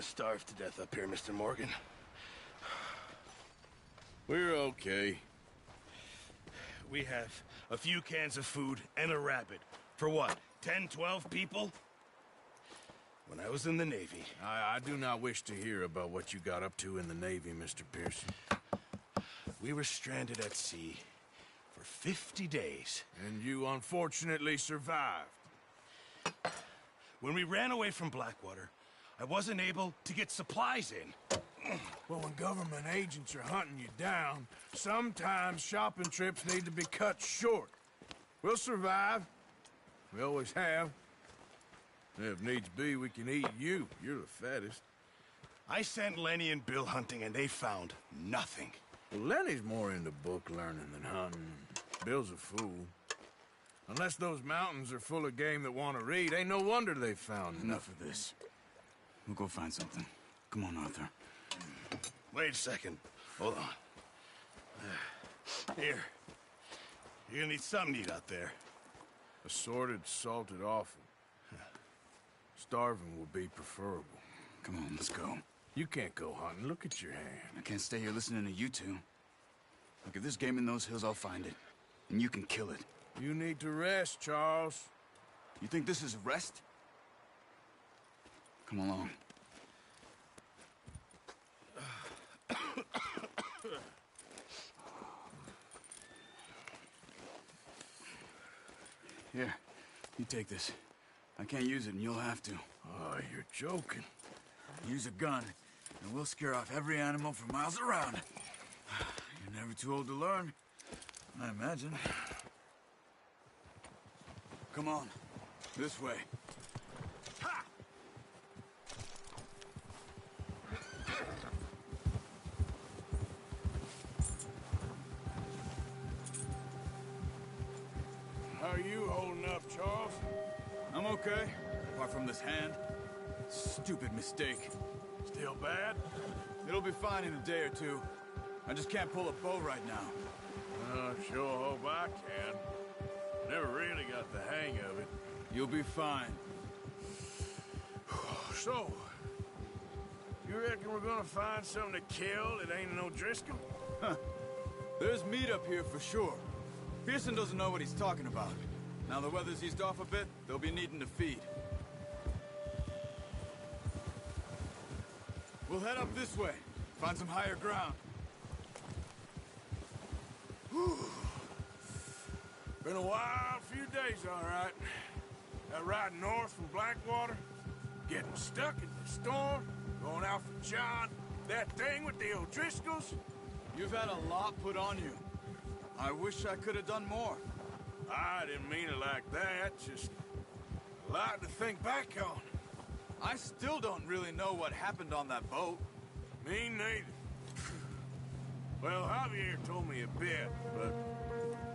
starve to death up here, Mr. Morgan. We're okay. We have a few cans of food and a rabbit. For what, 10, 12 people? When I was in the Navy... I do not wish to hear about what you got up to in the Navy, Mr. Pearson. We were stranded at sea for 50 days. And you unfortunately survived. When we ran away from Blackwater, I wasn't able to get supplies in. Well, when government agents are hunting you down, sometimes shopping trips need to be cut short. We'll survive. We always have. If needs be, we can eat you. You're the fattest. I sent Lenny and Bill hunting, and they found nothing. Well, Lenny's more into book learning than hunting. Bill's a fool. Unless those mountains are full of game that want to read, ain't no wonder they found Enough of this. We'll go find something. Come on, Arthur. Wait a second. Hold on. Here. You're gonna need something to eat out there. Assorted, salted offal. Starving would be preferable. Come on, let's go. You can't go hunting. Look at your hand. I can't stay here listening to you two. Look, if there's game in those hills, I'll find it. And you can kill it. You need to rest, Charles. You think this is rest? Come along. Here, you take this. I can't use it, and you'll have to. Oh, you're joking. Use a gun, and we'll scare off every animal for miles around. You're never too old to learn, I imagine. Come on, this way. Ha! How are you holding up, Charles? I'm okay, apart from this hand. Stupid mistake. Still bad? It'll be fine in a day or two. I just can't pull a bow right now. Sure hope I can. Never really got the hang of it. You'll be fine. So, you reckon we're gonna find something to kill that ain't no Driscoll? Huh. There's meat up here for sure. Pearson doesn't know what he's talking about. Now the weather's eased off a bit, they'll be needing to feed. We'll head up this way, find some higher ground. Whew. Been a wild few days, all right. That ride north from Blackwater, getting stuck in the storm, going out for John, that thing with the O'Driscolls. You've had a lot put on you. I wish I could have done more. I didn't mean it like that, just a lot to think back on. I still don't really know what happened on that boat. Me neither. Well, Javier told me a bit, but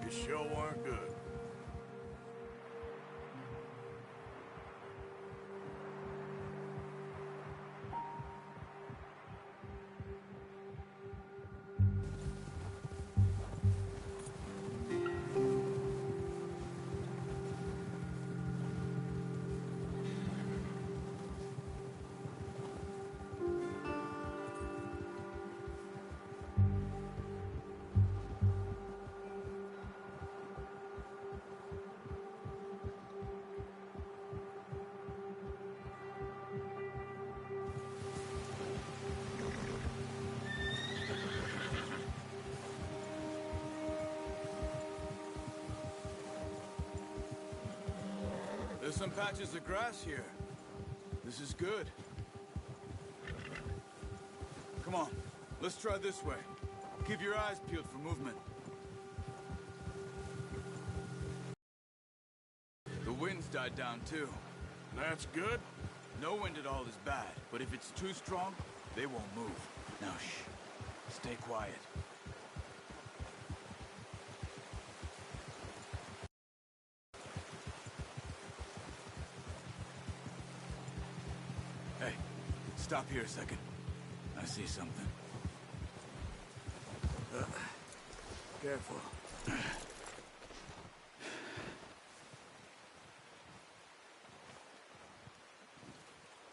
it sure weren't good. There's some patches of grass here. This is good. Come on, let's try this way. Keep your eyes peeled for movement. The wind's died down too. That's good. No wind at all is bad, but if it's too strong, they won't move. Now shh, stay quiet. Hey, stop here a second. I see something. Careful.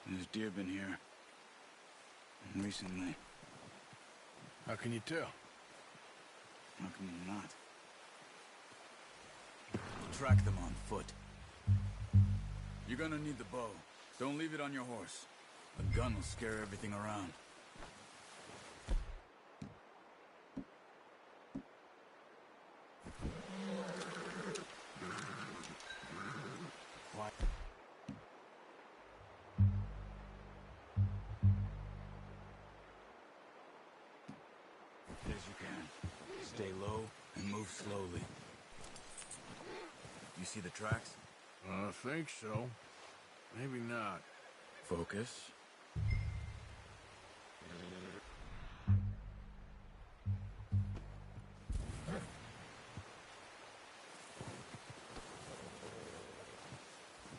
There's deer been here. recently. How can you tell? How can you not? We'll track them on foot. You're gonna need the bow. Don't leave it on your horse. A gun will scare everything around. Quiet. As you can. Stay low and move slowly. You see the tracks? I think so. Maybe not. Focus.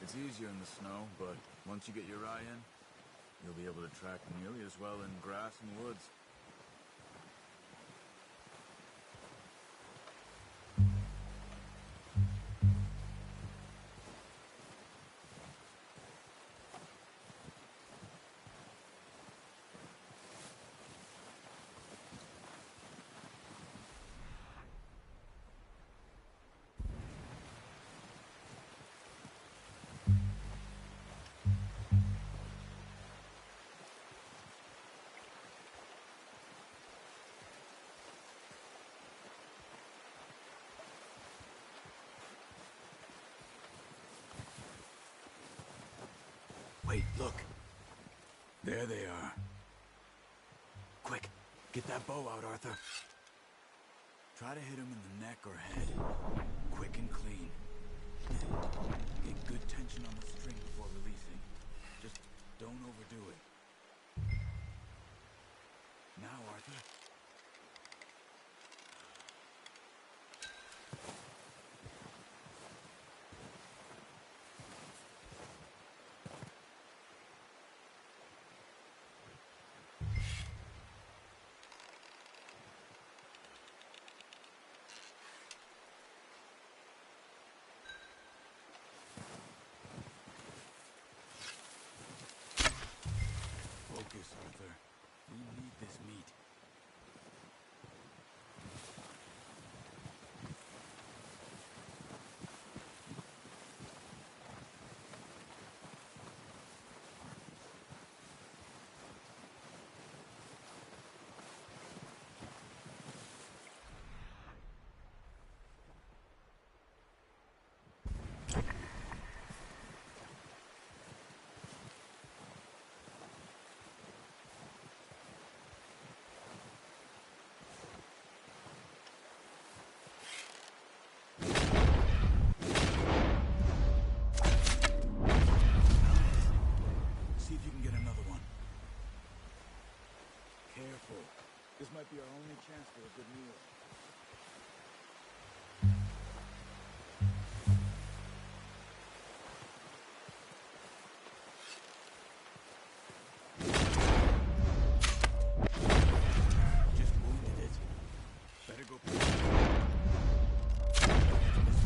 It's easier in the snow, but once you get your eye in, you'll be able to track nearly as well in grass and woods. Wait, look. There they are. Quick, get that bow out, Arthur. Try to hit him in the neck or head. Quick and clean. Get good tension on the string before releasing. Just don't overdo it. Now, Arthur. Focus, Arthur. We need this meat. See if you can get another one. Careful. This might be our only chance for a good meal. Just wounded it. Better go. This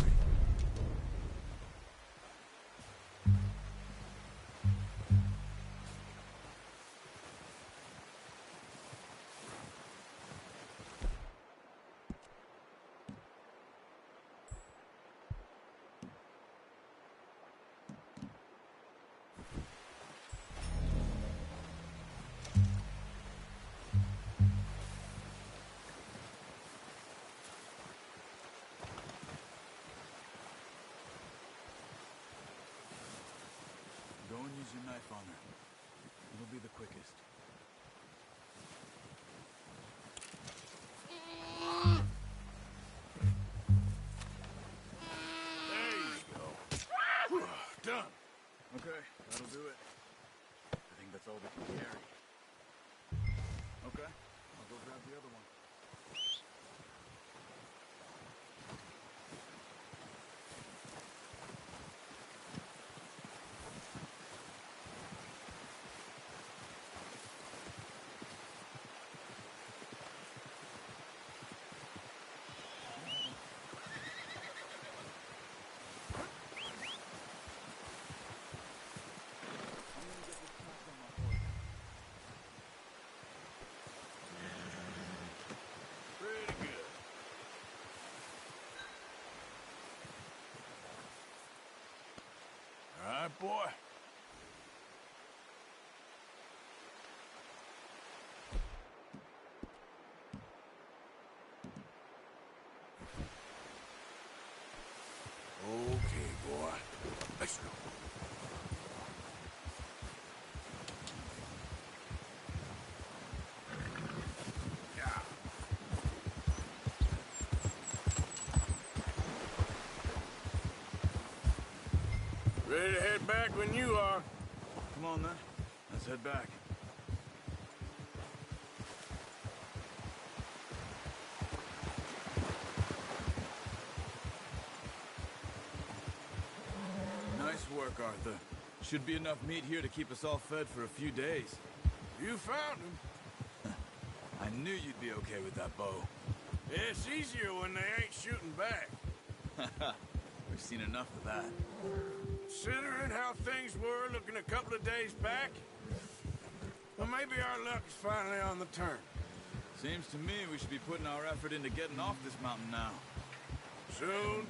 way. Go and use your knife on her. It'll be the quickest. There you go. Done. Okay, that'll do it. I think that's all we can carry. Okay, I'll go grab the other one. I'm gonna get this pack on my horse. boy. Okay, boy. Let's go. Yeah. Ready to head back when you are. Come on, then. Let's head back. Nice work, Arthur. Should be enough meat here to keep us all fed for a few days. You found him. I knew you'd be okay with that bow. It's easier when they ain't shooting back. We've seen enough of that. Considering how things were looking a couple of days back, well, maybe our luck is finally on the turn. Seems to me we should be putting our effort into getting off this mountain now. Soon.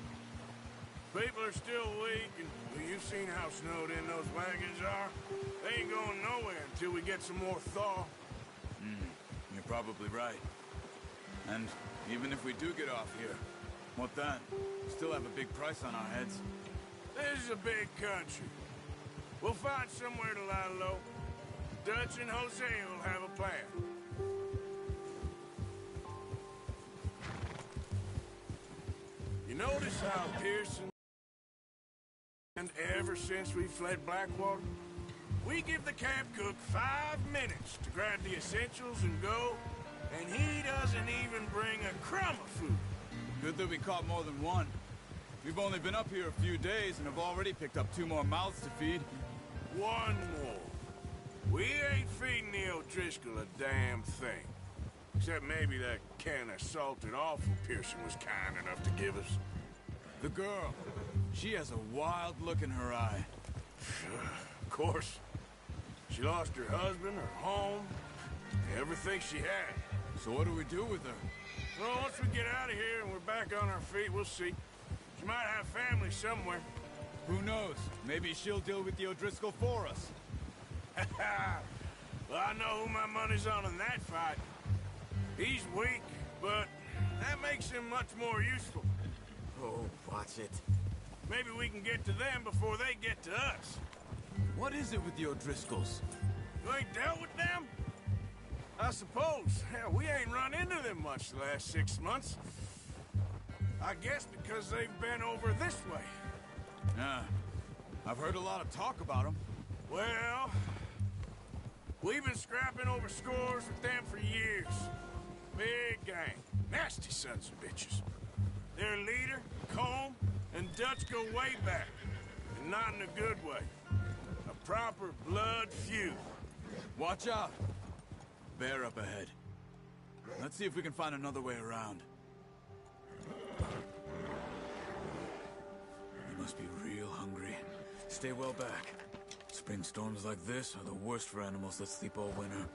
People are still weak, and well, you've seen how snowed in those wagons are. They ain't going nowhere until we get some more thaw. You're probably right. And even if we do get off here, what then? We still have a big price on our heads. This is a big country. We'll find somewhere to lie low. Dutch and Jose will have a plan. You notice how Pearson... And ever since we fled Blackwater, we give the camp cook 5 minutes to grab the essentials and go, and he doesn't even bring a crumb of food. Good that we caught more than one. We've only been up here a few days and have already picked up 2 more mouths to feed. 1 more. We ain't feeding the O'Driscoll a damn thing. Except maybe that can of salted offal Pearson was kind enough to give us. The girl. She has a wild look in her eye. Of course. She lost her husband, her home, everything she had. So what do we do with her? Well, once we get out of here and we're back on our feet, we'll see. She might have family somewhere. Who knows? Maybe she'll deal with the O'Driscoll for us. Well, I know who my money's on in that fight. He's weak, but that makes him much more useful. Oh, watch it. Maybe we can get to them before they get to us. What is it with the O'Driscolls? You ain't dealt with them? I suppose. Hell, we ain't run into them much the last 6 months. I guess because they've been over this way. Yeah. I've heard a lot of talk about them. Well, we've been scrapping over scores with them for years. Big gang. Nasty sons of bitches. Their leader, Combe, and Dutch go way back. And not in a good way. A proper blood feud. Watch out. Bear up ahead. Let's see if we can find another way around. You must be real hungry. Stay well back. Spring storms like this are the worst for animals that sleep all winter.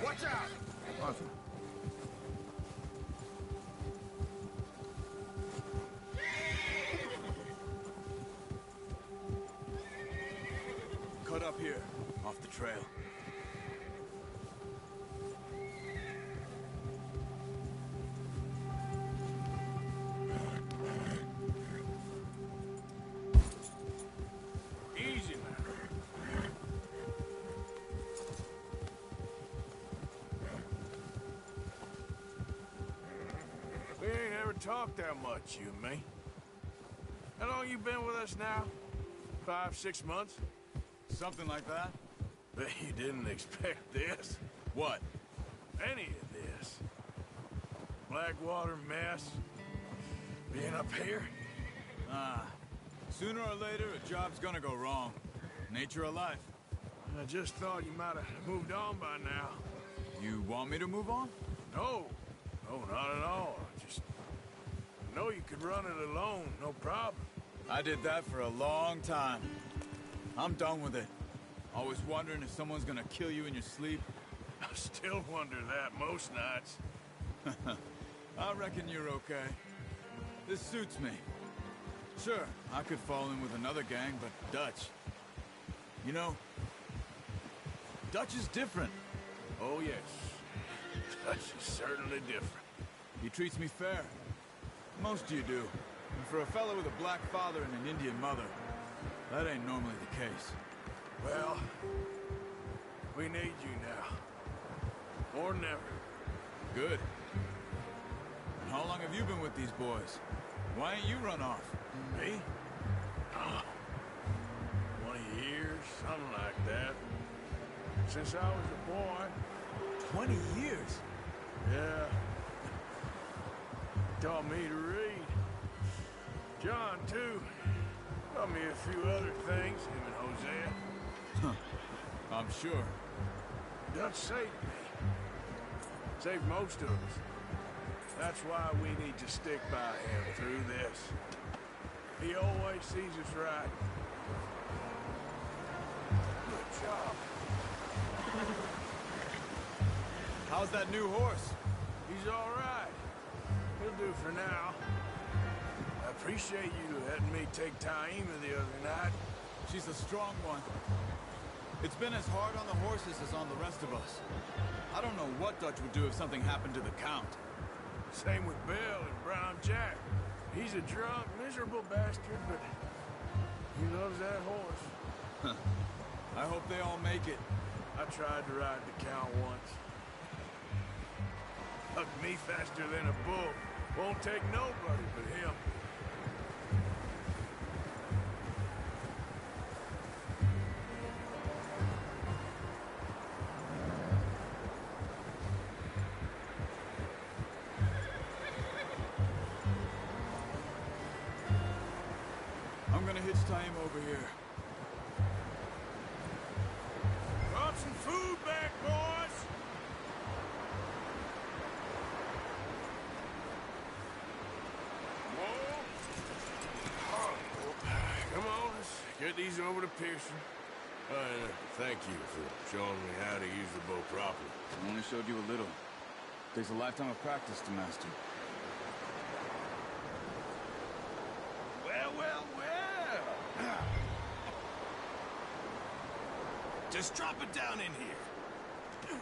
Watch out! Arthur. Cut up here, off the trail. Easy now. We ain't ever talked that much, you and me. How long you been with us now? 5, 6 months? Something like that? Bet you didn't expect this. What? Any of this. Blackwater mess. Being up here. Sooner or later, a job's gonna go wrong. Nature of life. I just thought you might have moved on by now. You want me to move on? No. No, not at all. I know you could run it alone, no problem. I did that for a long time. I'm done with it. Always wondering if someone's gonna kill you in your sleep. I still wonder that most nights. I reckon you're okay. This suits me. Sure, I could fall in with another gang, but Dutch... You know, Dutch is different. Oh, yes. Dutch is certainly different. He treats me fair. Most of you do. And for a fellow with a black father and an Indian mother, that ain't normally the case. Well, we need you now. More than ever. Good. And how long have you been with these boys? Why ain't you run off? Me? 20 years, something like that. Since I was a boy. 20 years? Yeah. Taught me to read. John, too. Taught me a few other things, him and Hosea. Huh. I'm sure. Dutch saved me. Saved most of us. That's why we need to stick by him through this. He always sees us right. Good job. How's that new horse? He's all right. He'll do for now. I appreciate you letting me take Taima the other night. She's a strong one. It's been as hard on the horses as on the rest of us. I don't know what Dutch would do if something happened to the Count. Same with Bill and Brown Jack. He's a drunk, miserable bastard, but he loves that horse. I hope they all make it. I tried to ride the Count once. Hugged me faster than a bull. Won't take nobody but him. I'm gonna hitch time over here. Brought some food back, boys! Come on, let's get these over to Pearson. Thank you for showing me how to use the bow properly. I only showed you a little. Takes a lifetime of practice to master. Well, well, well. Just drop it down in here.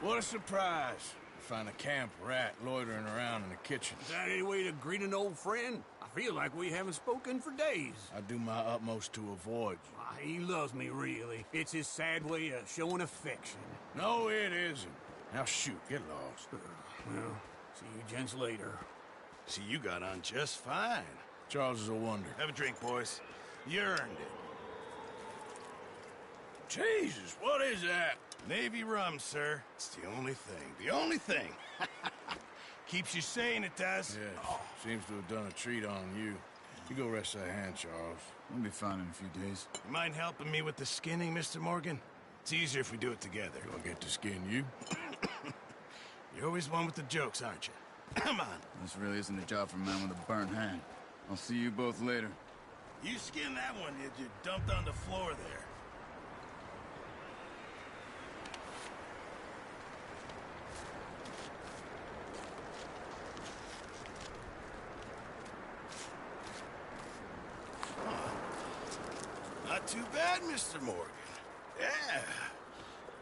What a surprise. Find a camp rat loitering around in the kitchen. Is that any way to greet an old friend? I feel like we haven't spoken for days. I do my utmost to avoid you. He loves me, really. It's his sad way of showing affection. No, it isn't. Now shoot, get lost. Well, see you gents later. See, you got on just fine. Charles is a wonder. Have a drink, boys. You earned it. Jesus, what is that? Navy rum, sir. It's the only thing. The only thing. Keeps you sane, it does. Yes, seems to have done a treat on you. You go rest that hand, Charles. We'll be fine in a few days. You mind helping me with the skinning, Mr. Morgan? It's easier if we do it together. Do I get to skin you? You're always one with the jokes, aren't you? Come on. This really isn't a job for a man with a burnt hand. I'll see you both later. You skinned that one you dumped on the floor there. Not too bad, Mr. Morgan. Yeah.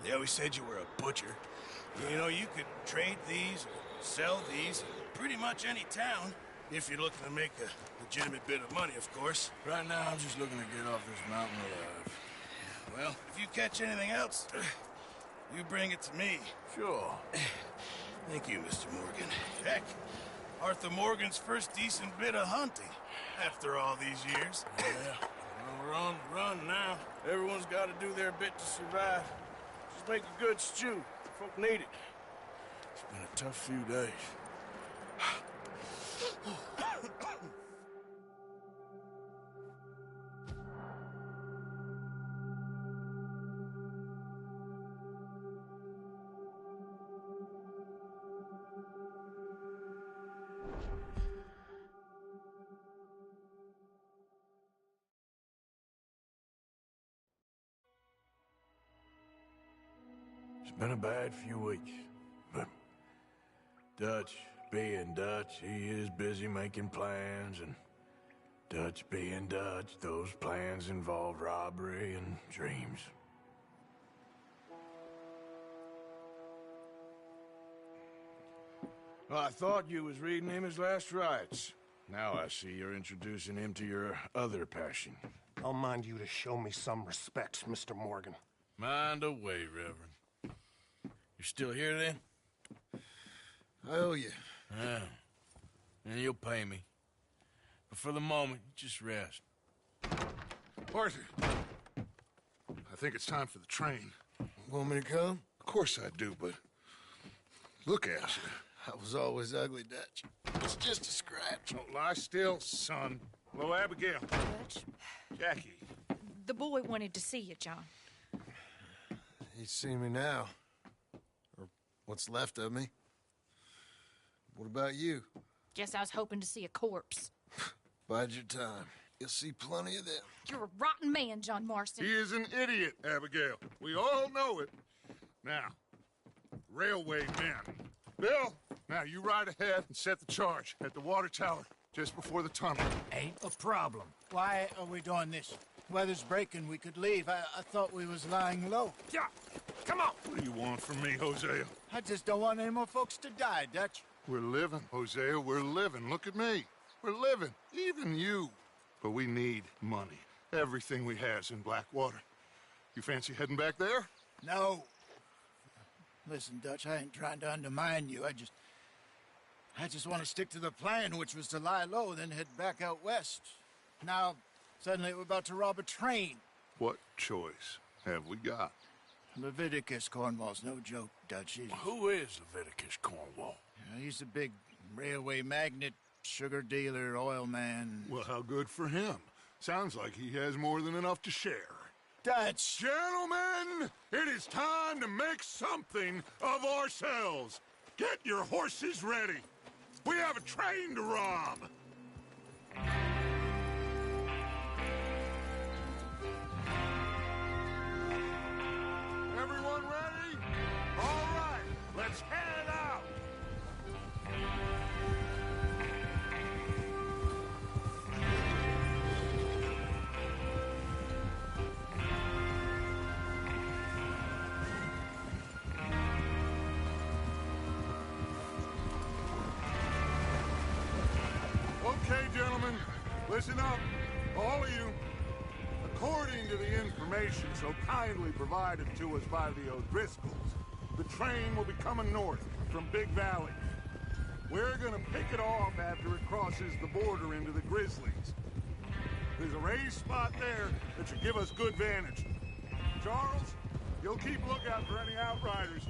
They always said you were a butcher. You know, you could trade these, or sell these, in pretty much any town, if you're looking to make a legitimate bit of money, of course. Right now, I'm just looking to get off this mountain alive. Well, if you catch anything else, you bring it to me. Sure. Thank you, Mr. Morgan. Heck, Arthur Morgan's first decent bit of hunting, after all these years. Yeah. Well, we're on the run now. Everyone's got to do their bit to survive. Just make a good stew. Folk need it. It's been a tough few days. It's been a bad few weeks, but Dutch being Dutch, he is busy making plans, and Dutch being Dutch, those plans involve robbery and dreams. Well, I thought you was reading him his last rites. Now I see you're introducing him to your other passion. I'll mind you to show me some respect, Mr. Morgan. Mind away, Reverend. You still here, then? I owe you. Yeah. And you'll pay me. But for the moment, just rest. Arthur, I think it's time for the train. Want me to come? Of course I do, but look at you. I was always ugly, Dutch. It's just a scratch. Don't lie still, son. Hello, Abigail. Dutch, Jackie. the boy wanted to see you, John. He's seen me now. Or what's left of me. What about you? Guess I was hoping to see a corpse. Bide your time. You'll see plenty of them. You're a rotten man, John Marston. He is an idiot, Abigail. We all know it. Now, railway men. Bill, now you ride ahead and set the charge at the water tower just before the tunnel. Ain't a problem. Why are we doing this? Weather's breaking. We could leave. I thought we was lying low. Yeah, come on. What do you want from me, Hosea? I just don't want any more folks to die, Dutch. We're living, Hosea. We're living. Look at me. We're living. Even you. But we need money. Everything we has in Blackwater. You fancy heading back there? No. Listen, Dutch, I ain't trying to undermine you. I just want to stick to the plan, which was to lie low, then head back out west. Now, suddenly we're about to rob a train. What choice have we got? Leviticus Cornwall's no joke, Dutch. Who is Leviticus Cornwall? He's a big railway magnate, sugar dealer, oil man. Well, how good for him. Sounds like he has more than enough to share. Dutch! Gentlemen, it is time to make something of ourselves. Get your horses ready. We have a train to rob. Everyone ready? All right, let's head out. Okay, gentlemen, listen up, all of you. According to the information so kindly provided to us by the O'Driscolls, the train will be coming north from Big Valley. We're gonna pick it off after it crosses the border into the Grizzlies. There's a raised spot there that should give us good vantage. Charles, you'll keep lookout for any outriders.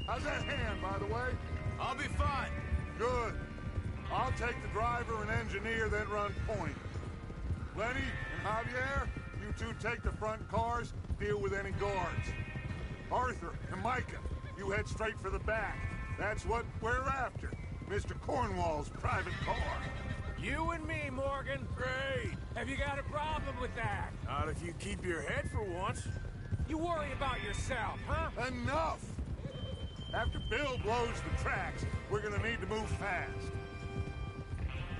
How's that hand, by the way? I'll be fine. Good. I'll take the driver and engineer, then run point. Lenny and Javier, you two take the front cars, deal with any guards. Arthur and Micah, you head straight for the back. That's what we're after. Mr. Cornwall's private car. You and me, Morgan. Great. Have you got a problem with that? Not if you keep your head for once. You worry about yourself, huh? Enough! After Bill blows the tracks, we're gonna need to move fast.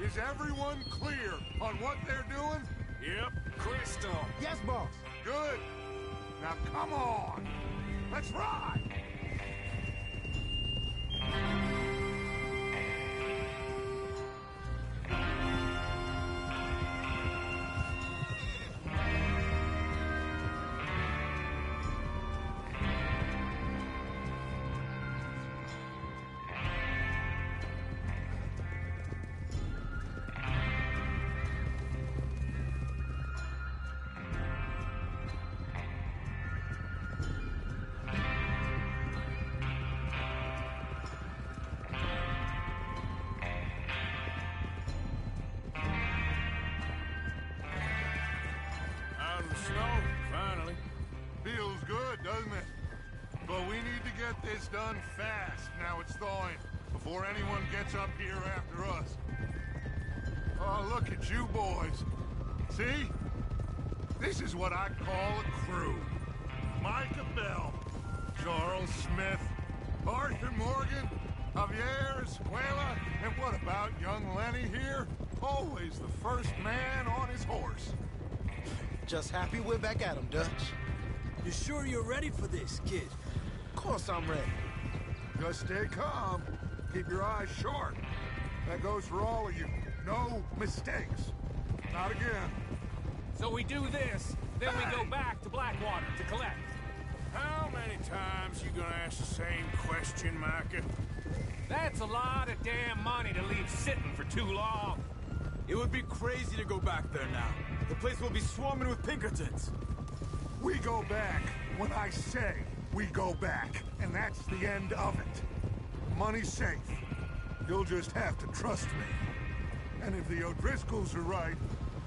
Is everyone clear on what they're doing? Yep. Crystal. Yes, boss. Good. Now come on. Let's ride. Out of the snow, finally. Feels good, doesn't it? But we need to get this done fast now it's thawing, before anyone gets up here after us. Oh, look at you boys. See? This is what I call a crew. Micah Bell, Charles Smith, Arthur Morgan, Javier Escuela. And what about young Lenny here? Always the first man on his horse. Just happy we're back at him, Dutch. You sure you're ready for this, kid? Of course I'm ready. Just stay calm. Keep your eyes sharp. That goes for all of you. No mistakes. Not again. So we do this, then we go back to Blackwater to collect. How many times you gonna ask the same question, Micah? That's a lot of damn money to leave sitting for too long. It would be crazy to go back there now. The place will be swarming with Pinkertons. We go back when I say we go back, and that's the end of it. Money's safe. You'll just have to trust me. And if the O'Driscolls are right,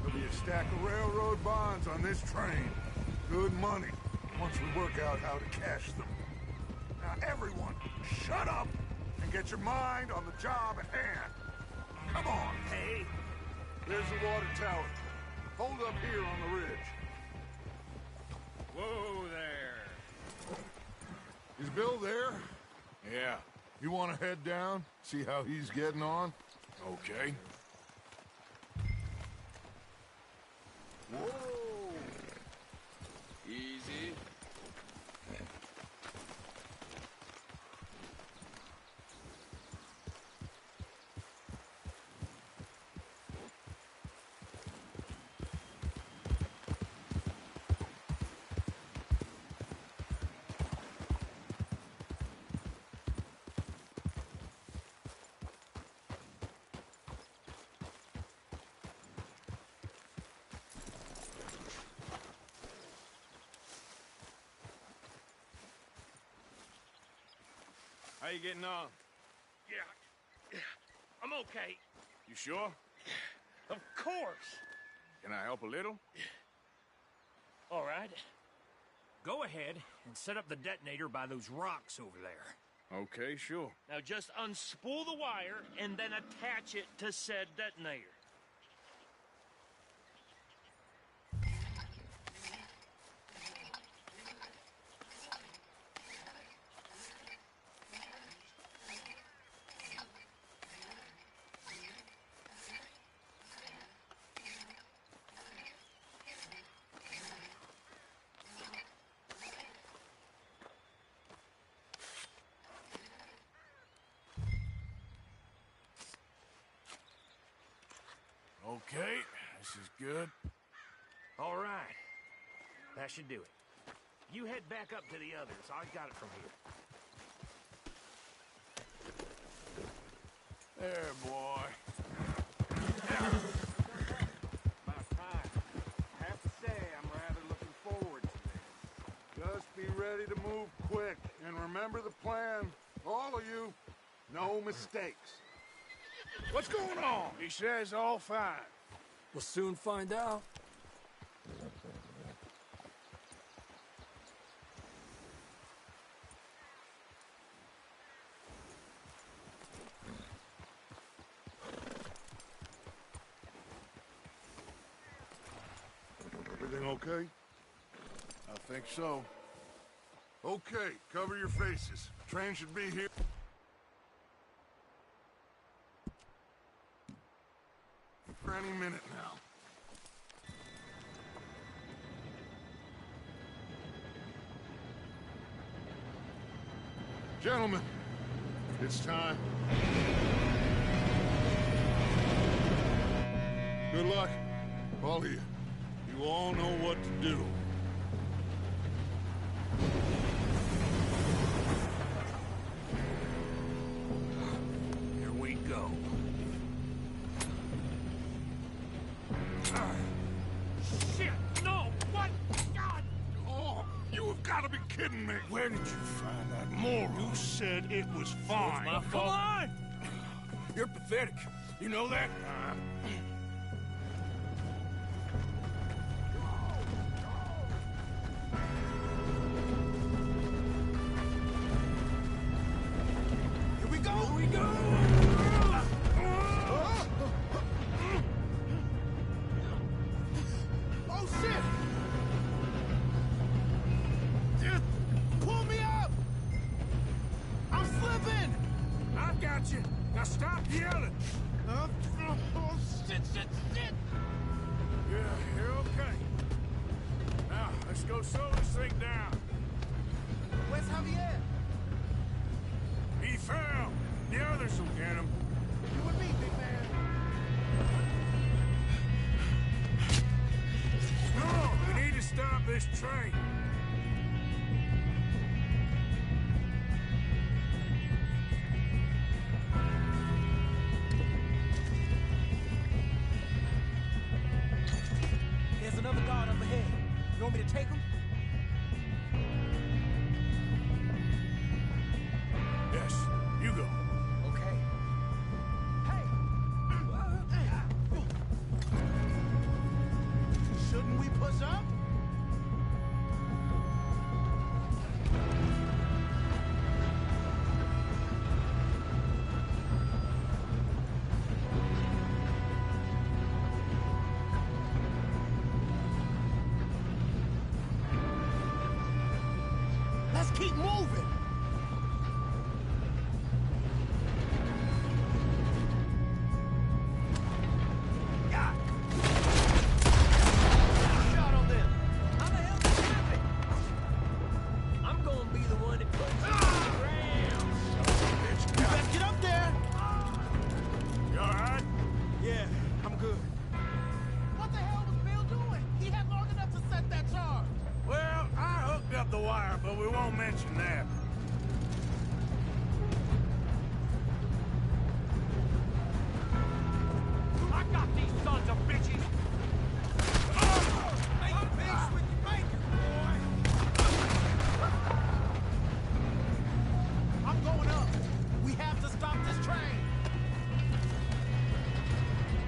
there'll be a stack of railroad bonds on this train. Good money, once we work out how to cash them. Now everyone, shut up and get your mind on the job at hand. Come on. Hey. There's the water tower. Hold up here on the ridge. Whoa there. Is Bill there? Yeah, You want to head down? See how he's getting on? okay. Whoa. Easy. How you getting on? Yeah, I'm okay. You sure? Of course. Can I help a little? All right. Go ahead and set up the detonator by those rocks over there. Okay, sure. Now just unspool the wire and then attach it to said detonator. Okay, this is good. All right. That should do it. You head back up to the others. I got it from here. There, boy. About time. I have to say, I'm rather looking forward to this. Just be ready to move quick. And remember the plan. All of you, no mistakes. What's going on? He says all fine. We'll soon find out. Everything okay? I think so. Okay, cover your faces. Train should be here. For any minute now. Gentlemen, it's time. Good luck, all of you. You all know what to do. Here we go. Shit! No! What? God! Oh, you have got to be kidding me. Where did you find that moron? You said it was fine. My fault. Come on! You're pathetic. You know that? Here we go! Here we go! Oh, shit! Just pull me up! I'm slipping! I've got you. Now Now stop yelling! Oh, shit, shit, shit! Yeah, you're okay. Now, let's go slow this thing down. Where's Javier? He fell. The others will get him. You and me, big man. No, we need to stop this train. There's another guard up ahead. You want me to take him? Yes, you go. Okay. Hey! Shouldn't we push up? Let's keep moving! Shot on them. How the hell did it happen? I'm gonna be the one that puts you on the ground. You better get up there. You all right? Yeah, I'm good. What the hell was Bill doing? He had long enough to set that charge. Well, I hooked up the wire, but we won't mention that. I got these sons of bitches. Make peace with your maker, boy. I'm going up. We have to stop this train.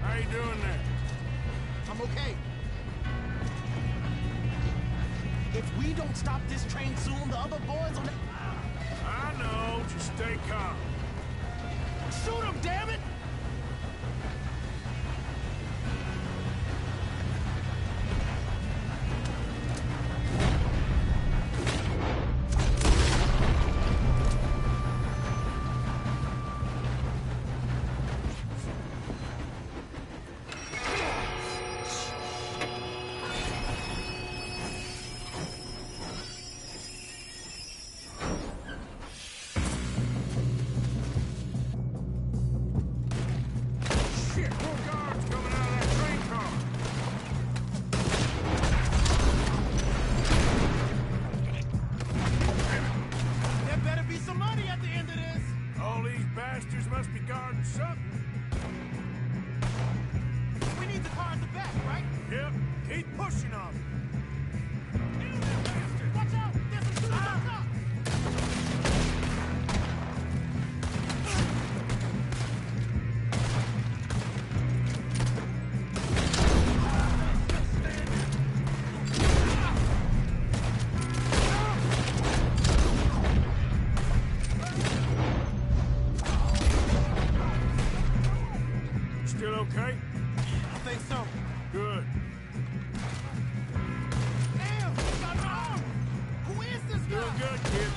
How you doing there? I'm okay. If we don't stop this train soon, the other boys on the... I know, just stay calm. Shoot him, damn it! Shit, more guards coming out of that train car. There better be some money at the end of this. All these bastards must be guarding something. We need the car in the back, right? Yep, keep pushing on them. Watch out! There's a shooter up top! Still okay? I think so. Good. Damn! He got an arm! Who is this guy? Doing good, kid.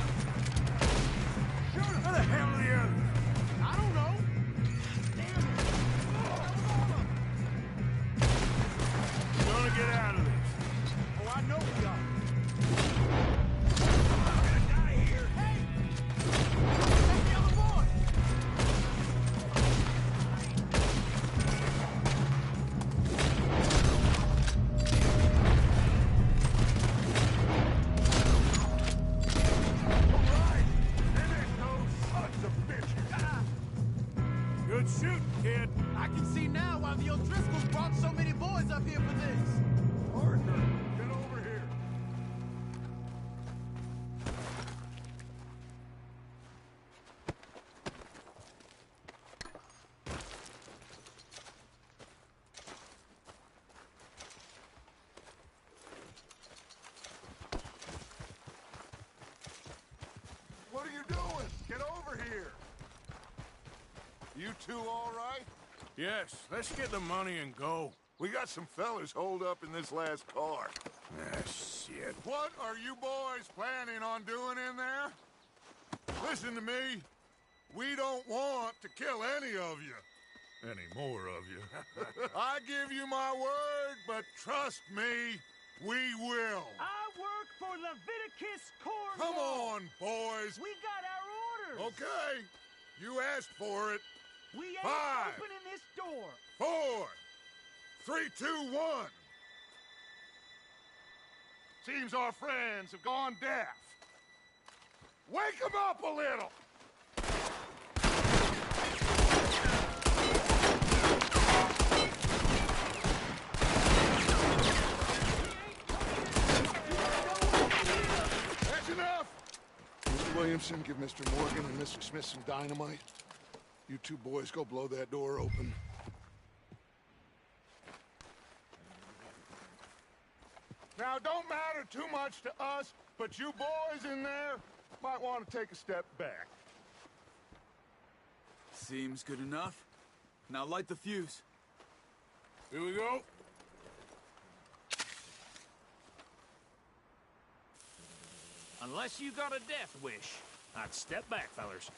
Where the hell are the others? I don't know. Damn it! That was all of them. We're gonna get out of this. Oh, I know we are. I'm gonna die here. Hey! That's the other boy! Good shooting, kid. I can see now why the O'Driscolls brought so many boys up here for this. Arthur, get over here. What are you doing? Get over here. You two all right? Yes, let's get the money and go. We got some fellas holed up in this last car. Ah, shit. What are you boys planning on doing in there? Listen to me. We don't want to kill any of you. Any more of you. I give you my word, but trust me, we will. I work for Leviticus Cornwall. Come on, boys. We got our orders. Okay, you asked for it. We ain't 5, opening this door. 4, 3, 2, 1. Seems our friends have gone deaf. Wake them up a little. That's enough. Mr. Williamson, give Mr. Morgan and Mr. Smith some dynamite. You two boys go blow that door open. Now, don't matter too much to us, but you boys in there might want to take a step back. Seems good enough. Now light the fuse. Here we go. Unless you got a death wish, I'd step back, fellers.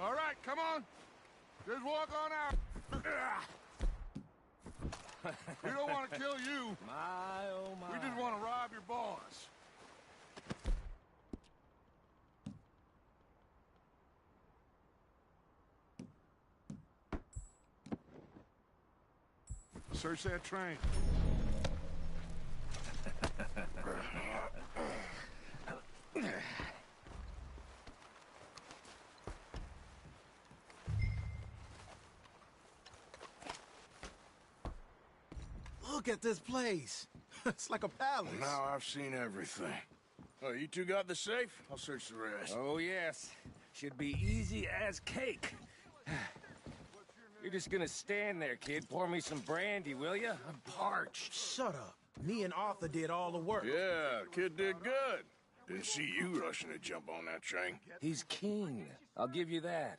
All right, come on. Just walk on out. We don't want to kill you. My, oh my. We just want to rob your boss. Search that train. Look at this place. It's like a palace. Now I've seen everything. Oh, you two got the safe? I'll search the rest. Oh, yes. Should be easy as cake. You're just gonna stand there, kid. Pour me some brandy, will you? I'm parched. Shut up. Me and Arthur did all the work. Yeah, kid did good. Didn't see you rushing to jump on that train. He's keen. I'll give you that.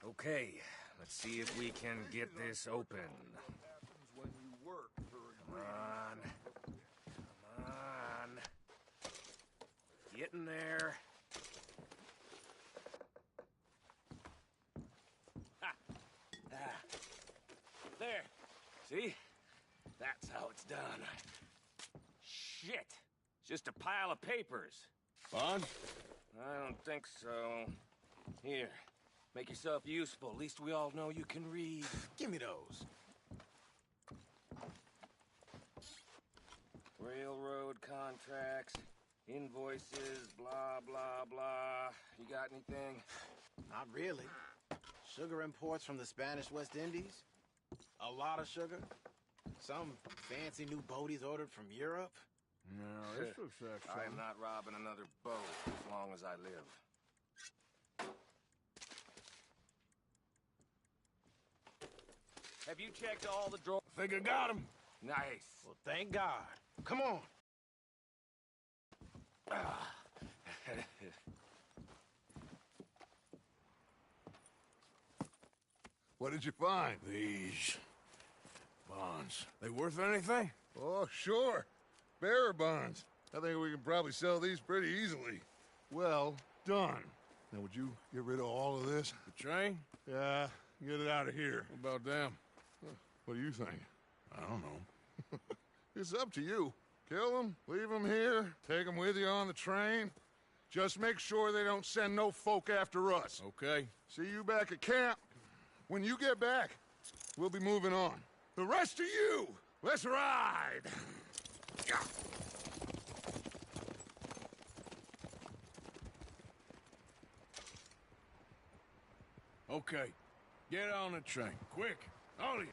Okay, let's see if we can get this open. Come on. Come on. Get in there. There. See? That's how it's done. Shit. It's just a pile of papers. Bonds? I don't think so. Here. Make yourself useful. At least we all know you can read. Give me those. Railroad contracts, invoices, blah, blah, blah. You got anything? Not really. Sugar imports from the Spanish West Indies. A lot of sugar. Some fancy new boaties ordered from Europe. No, this looks like I am not robbing another boat as long as I live. Have you checked all the drawers? I think I got him. Nice. Well, thank God. Come on. What did you find? These bonds. They worth anything? Oh, sure. Bearer bonds. I think we can probably sell these pretty easily. Well done. Now, would you get rid of all of this? The train? Yeah, get it out of here. What about them? What do you think? I don't know. It's up to you. Kill them, leave them here, take them with you on the train. Just make sure they don't send no folk after us. Okay. See you back at camp. When you get back, we'll be moving on. The rest of you, let's ride! Okay. Get on the train. Quick. All of you.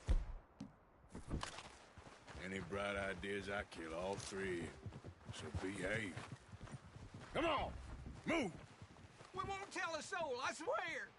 Any bright ideas, I kill all three. So behave. Come on! Move! We won't tell a soul, I swear.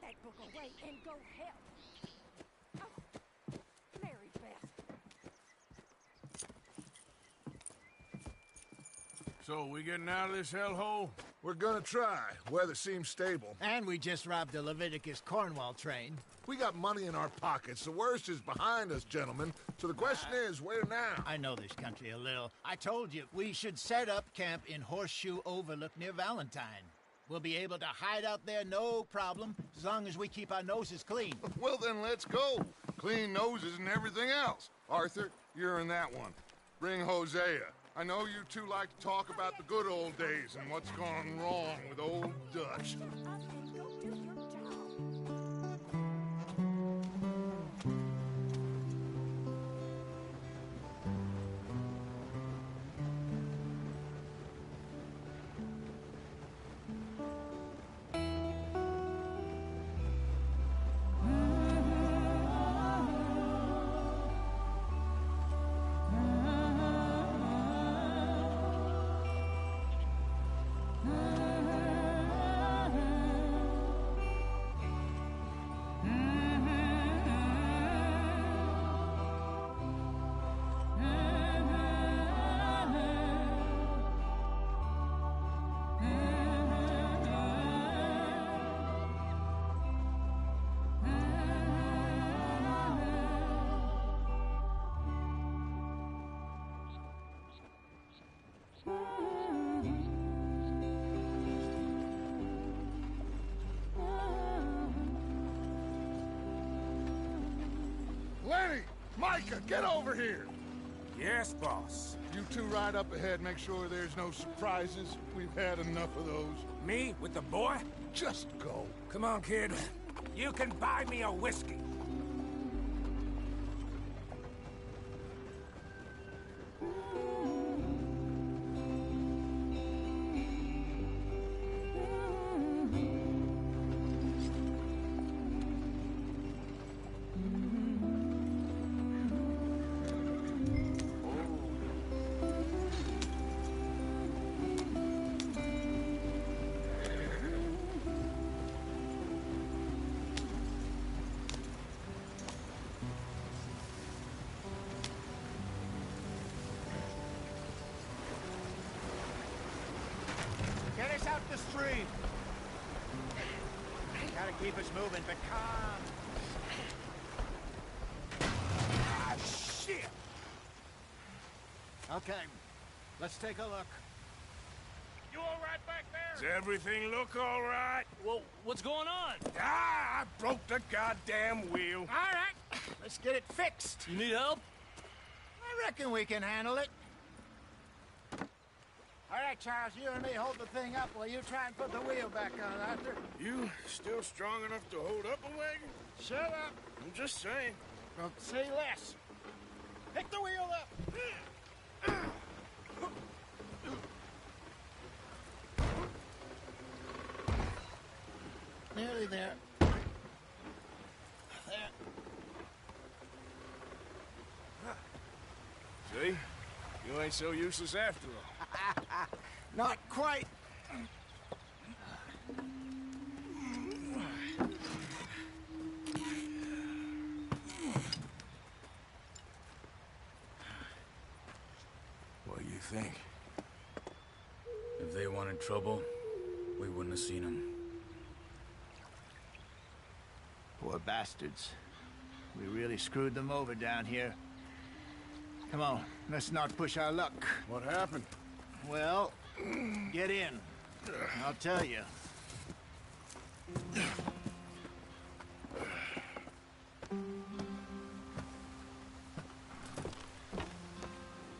that book away and go help. Oh, Mary Beth. So, we getting out of this hellhole? We're gonna try. Weather seems stable. And we just robbed the Leviticus Cornwall train. We got money in our pockets. The worst is behind us, gentlemen. So the question is, where now? I know this country a little. I told you, we should set up camp in Horseshoe Overlook near Valentine. We'll be able to hide out there, no problem, as long as we keep our noses clean. Well, then let's go. Clean noses and everything else. Arthur, you're in that one. Bring Hosea. I know you two like to talk about the good old days and what's gone wrong with old Dutch. Go do your job. Lenny! Micah, get over here! Yes, boss. You two ride up ahead, make sure there's no surprises. We've had enough of those. Me with the boy? Just go. Come on, kid. You can buy me a whiskey. Get us out the stream. Gotta keep us moving, but calm. Ah, shit! Okay, let's take a look. You all right back there? Does everything look all right? Well, what's going on? Ah, I broke the goddamn wheel. All right, let's get it fixed. You need help? I reckon we can handle it. All right, Charles, you and me hold the thing up while you try and put the wheel back on, Arthur. You still strong enough to hold up a wagon? Shut up. I'm just saying. Well, say less. Pick the wheel up. Nearly there. There. See? You ain't so useless after all. Not quite. What do you think? If they wanted trouble, we wouldn't have seen them. Poor bastards. We really screwed them over down here. Come on, let's not push our luck. What happened? Well, get in. I'll tell you.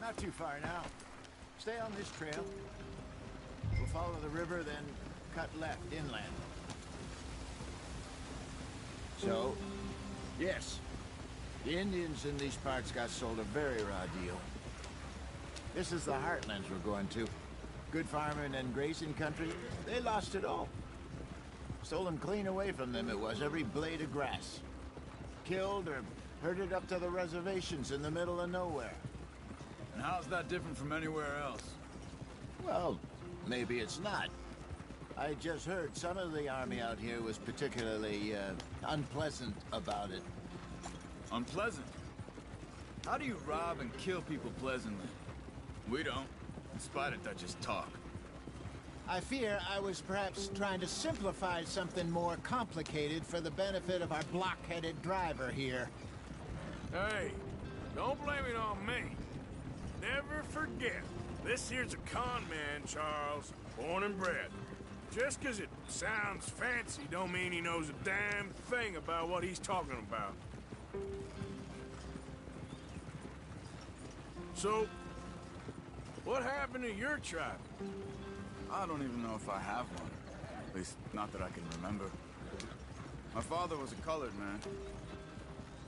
Not too far now. Stay on this trail. We'll follow the river, then cut left inland. So, yes, the Indians in these parts got sold a very raw deal. This is the heartlands we're going to. Good farming and grazing country, they lost it all. Stolen clean away from them it was, every blade of grass. Killed or herded up to the reservations in the middle of nowhere. And how's that different from anywhere else? Well, maybe it's not. I just heard some of the army out here was particularly, unpleasant about it. Unpleasant? How do you rob and kill people pleasantly? We don't, in spite of Dutch's talk. I fear I was perhaps trying to simplify something more complicated for the benefit of our block-headed driver here. Hey, don't blame it on me. Never forget, this here's a con man, Charles, born and bred. Just 'cause it sounds fancy don't mean he knows a damn thing about what he's talking about. So, what happened to your tribe? I don't even know if I have one. At least, not that I can remember. My father was a colored man.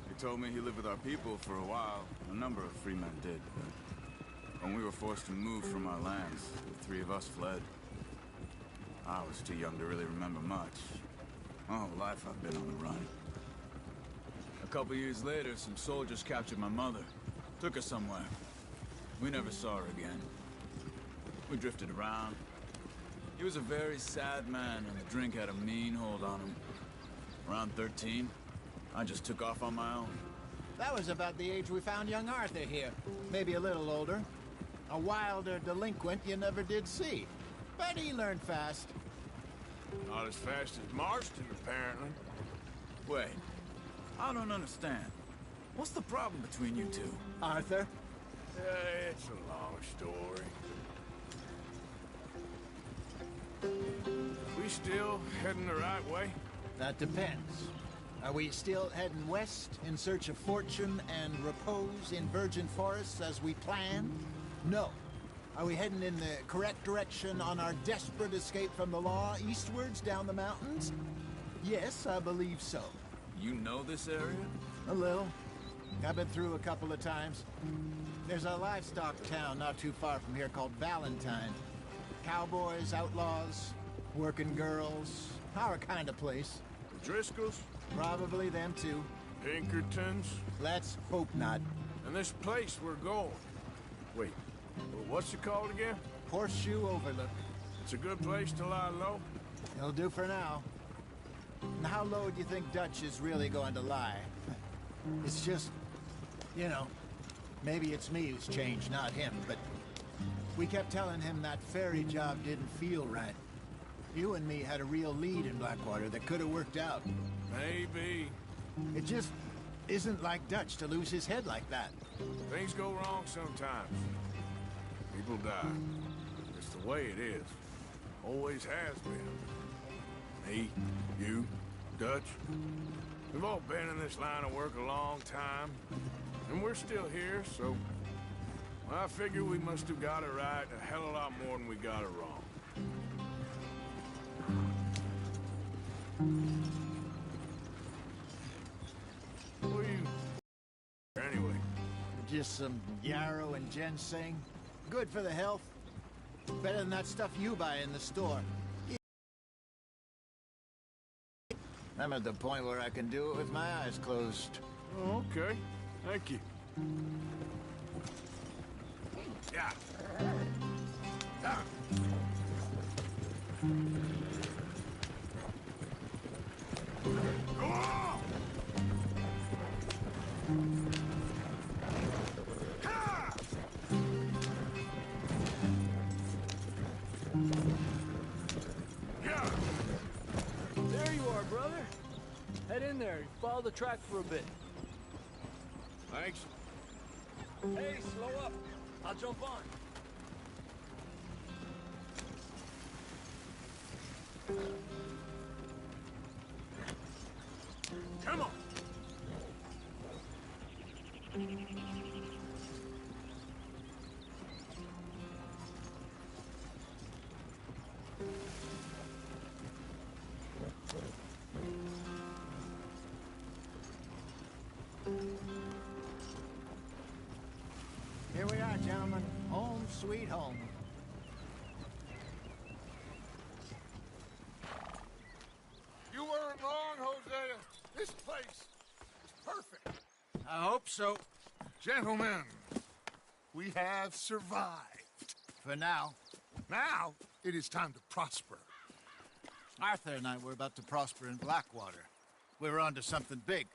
He told me he lived with our people for a while. A number of free men did. But when we were forced to move from our lands, the three of us fled. I was too young to really remember much. My whole life I've been on the run. A couple years later, some soldiers captured my mother. Took her somewhere. We never saw her again. We drifted around. He was a very sad man, and the drink had a mean hold on him. Around 13, I just took off on my own. That was about the age we found young Arthur here. Maybe a little older. A wilder delinquent you never did see. But he learned fast. Not as fast as Marston, apparently. Wait, I don't understand. What's the problem between you two? Arthur? It's a long story. We still heading the right way? That depends. Are we still heading west in search of fortune and repose in virgin forests as we planned? No. Are we heading in the correct direction on our desperate escape from the law eastwards down the mountains? Yes, I believe so. You know this area? A little. I've been through a couple of times. There's a livestock town not too far from here called Valentine. Cowboys, outlaws, working girls, our kind of place. The Driscolls? Probably them too. Pinkertons? Let's hope not. And this place we're going. Wait, what's it called again? Horseshoe Overlook. It's a good place to lie low? It'll do for now. And how low do you think Dutch is really going to lie? It's just, you know, maybe it's me who's changed, not him, but we kept telling him that ferry job didn't feel right. You and me had a real lead in Blackwater that could have worked out. Maybe. It just isn't like Dutch to lose his head like that. Things go wrong sometimes. People die. It's the way it is. Always has been. Me, you, Dutch. We've all been in this line of work a long time. And we're still here, so... I figure we must have got it right a hell of a lot more than we got it wrong. What are you... anyway? Just some yarrow and ginseng. Good for the health. Better than that stuff you buy in the store. I'm at the point where I can do it with my eyes closed. Oh, okay. Thank you. Yeah. Ah. Go on! Yeah. There you are, brother. Head in there. Follow the track for a bit. Thanks. Hey, slow up. I'll jump on. Come on. Here we are, gentlemen. Home sweet home. You weren't wrong, Hosea. This place is perfect. I hope so. Gentlemen, we have survived. For now. Now, it is time to prosper. Arthur and I were about to prosper in Blackwater. We were onto something big.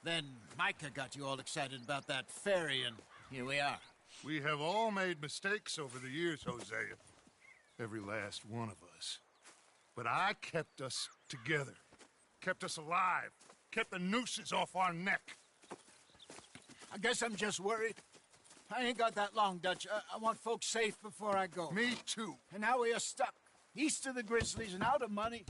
Then Micah got you all excited about that ferry, and here we are. We have all made mistakes over the years, Hosea. Every last one of us. But I kept us together. Kept us alive. Kept the nooses off our neck. I guess I'm just worried. I ain't got that long, Dutch. I want folks safe before I go. Me too. And now we are stuck. East of the Grizzlies and out of money.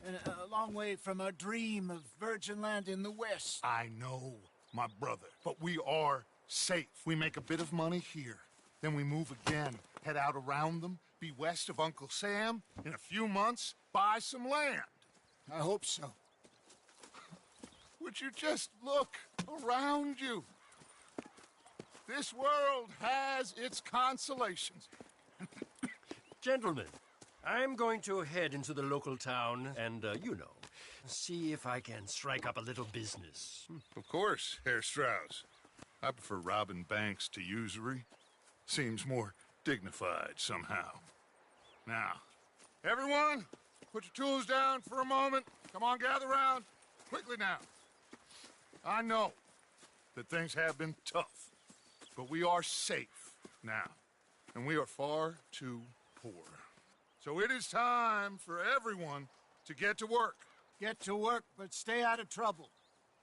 And a long way from our dream of virgin land in the west. I know, my brother. But we are safe. We make a bit of money here. Then we move again. Head out around them. Be west of Uncle Sam. In a few months, buy some land. I hope so. Would you just look around you? This world has its consolations. Gentlemen, I'm going to head into the local town and, see if I can strike up a little business. Of course, Herr Strauss. I prefer robbing banks to usury. Seems more dignified somehow. Now, everyone, put your tools down for a moment. Come on, gather round. Quickly now. I know that things have been tough, but we are safe now, and we are far too poor. So it is time for everyone to get to work. Get to work, but stay out of trouble.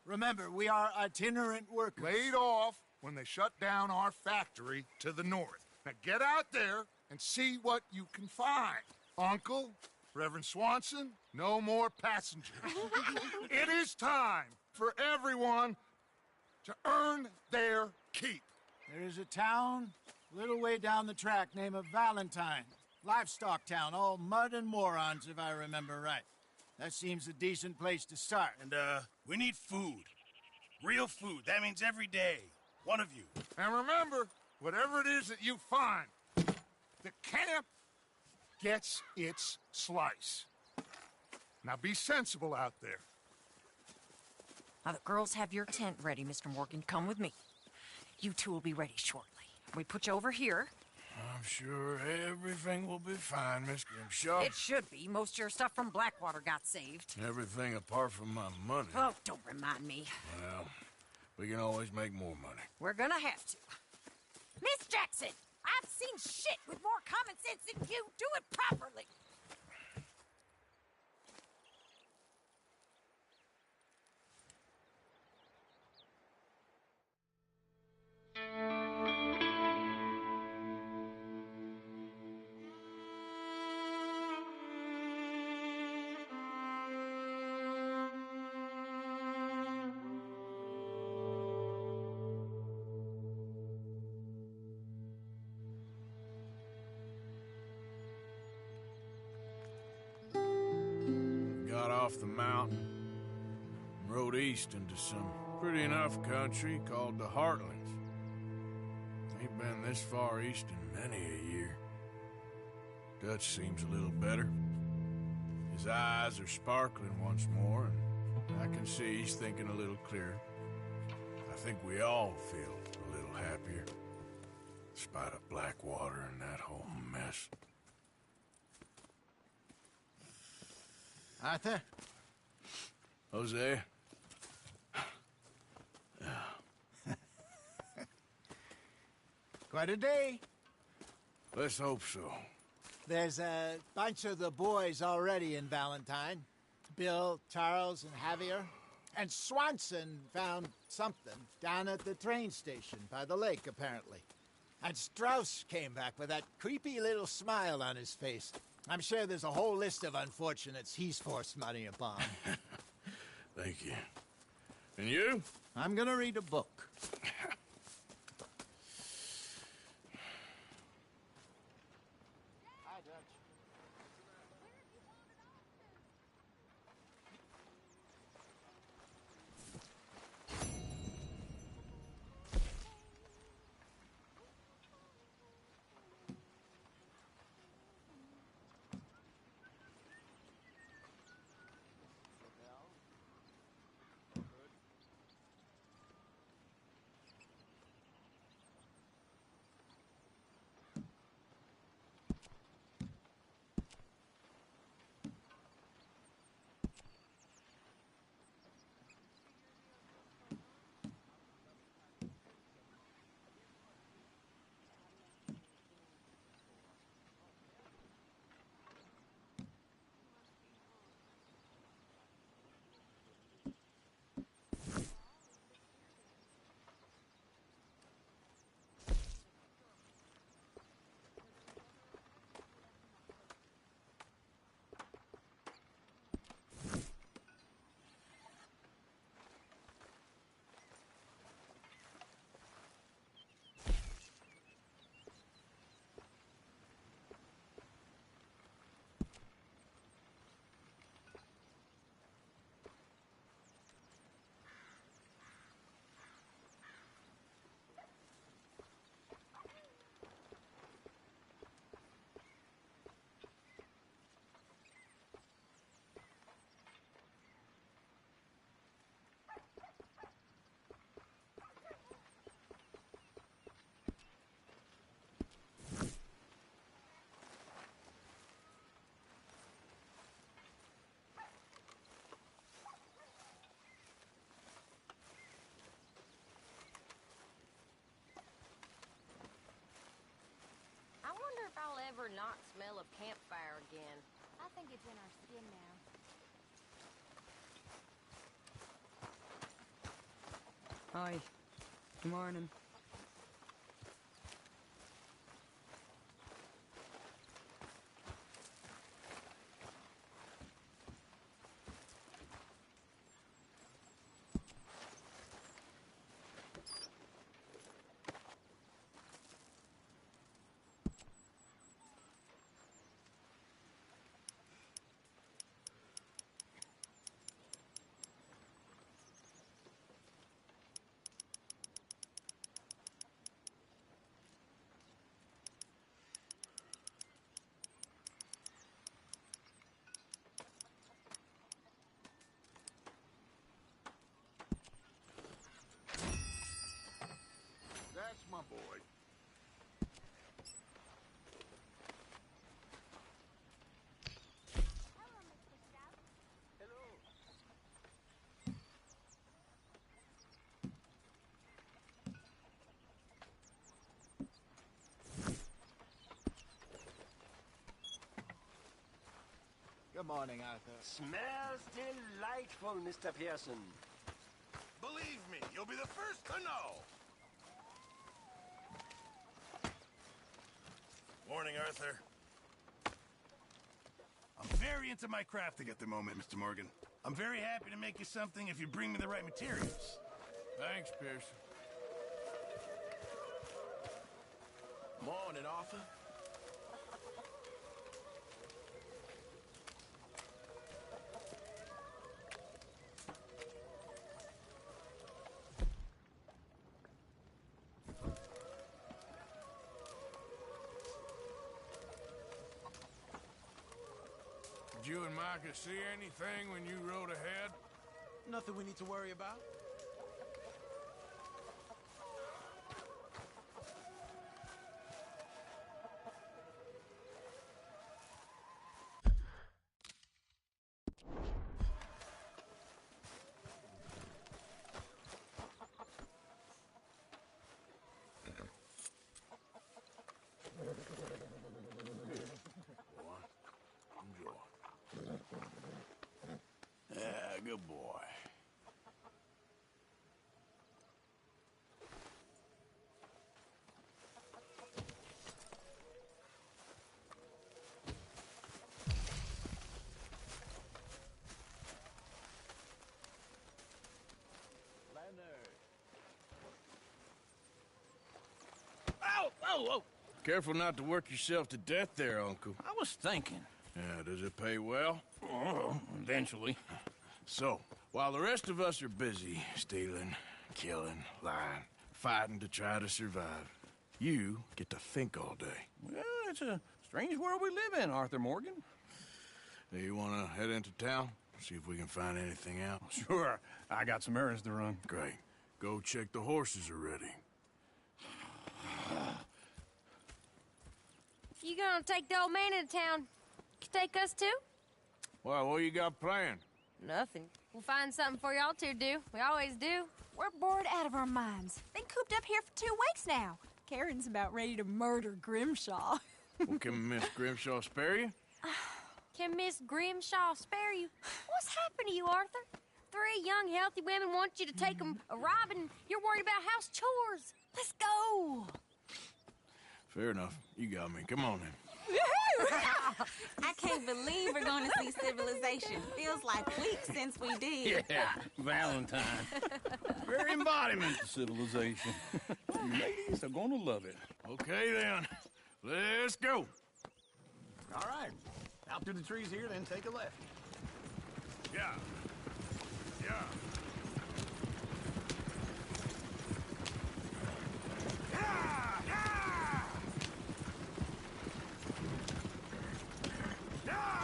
Remember, we are itinerant workers. Laid off when they shut down our factory to the north. Now get out there and see what you can find. Uncle, Reverend Swanson, no more passengers. It is time for everyone to earn their keep. There is a town a little way down the track named Valentine. Livestock town, all mud and morons, if I remember right. That seems a decent place to start. And, we need food. Real food. That means every day. One of you. And remember, whatever it is that you find, the camp gets its slice. Now be sensible out there. Now, the girls have your tent ready, Mr. Morgan. Come with me. You two will be ready shortly. We put you over here. I'm sure everything will be fine, Miss Grimshaw. It should be. Most of your stuff from Blackwater got saved. Everything apart from my money. Oh, don't remind me. Well, we can always make more money. We're gonna have to. Miss Jackson, I've seen shit with more common sense than you. Do it properly. Got off the mountain and rode east into some pretty enough country called the Heartlands. Ain't been this far east in many a year. Dutch seems a little better. His eyes are sparkling once more, and I can see he's thinking a little clearer. I think we all feel a little happier, in spite of Blackwater and that whole mess. Arthur? Jose? Quite a day. Let's hope so. There's a bunch of the boys already in Valentine. Bill, Charles, and Javier. And Swanson found something down at the train station by the lake, apparently. And Strauss came back with that creepy little smile on his face. I'm sure there's a whole list of unfortunates he's forced money upon. Thank you. And you? I'm gonna read a book. Hi, Dutch. ever not smell of campfire again? I think it's in our skin now. Hi. Good morning. That's my boy. Good morning, Arthur. Smells delightful, Mr. Pearson. Believe me, you'll be the first to know. Morning, Arthur. I'm very into my crafting at the moment, Mr. Morgan. I'm very happy to make you something if you bring me the right materials. Thanks, Pearson. Morning, Arthur. Did you and Micah see anything when you rode ahead? Nothing we need to worry about. Yeah, good boy. Ow! Oh, oh! Careful not to work yourself to death there, Uncle. I was thinking. Yeah, does it pay well? Oh, eventually. So, while the rest of us are busy stealing, killing, lying, fighting to try to survive, you get to think all day. Well, it's a strange world we live in, Arthur Morgan. Do you want to head into town? See if we can find anything out? Sure. I got some errands to run. Great. Go check the horses are ready. You gonna take the old man into town? You take us too? Well, what you got planned? Nothing. We'll find something for y'all to do. We always do. We're bored out of our minds. Been cooped up here for 2 weeks now. Karen's about ready to murder Grimshaw. Well, can Miss Grimshaw spare you? Can Miss Grimshaw spare you? What's happened to you, Arthur? 3 young, healthy women want you to take them a robbing. You're worried about house chores. Let's go. Fair enough. You got me. Come on then. I can't believe we're going to see civilization. Feels like weeks since we did. Yeah, Valentine. Very embodiment of civilization. You ladies are gonna love it. Okay then. Let's go. All right. Out through the trees here, then take a left. Yeah. Yeah.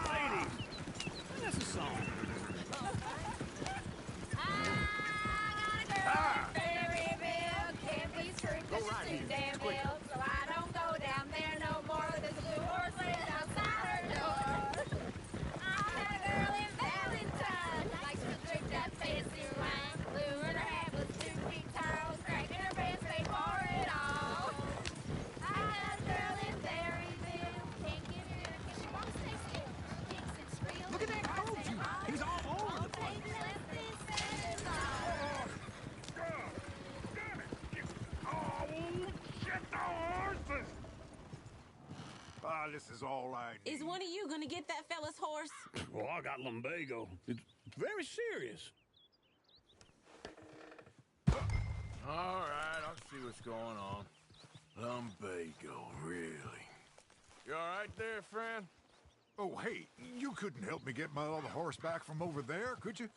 Ladies, that's a song. Go right here. Quick. So I don't go down there no more. There's a blue horse laying outside her door. I had a girl in Valentine. this is all I need. Is one of you gonna get that fella's horse? Well, I got lumbago. It's very serious. All right, I'll see what's going on. Lumbago, really? You all right there, friend? Oh, hey, you couldn't help me get my other horse back from over there, could you?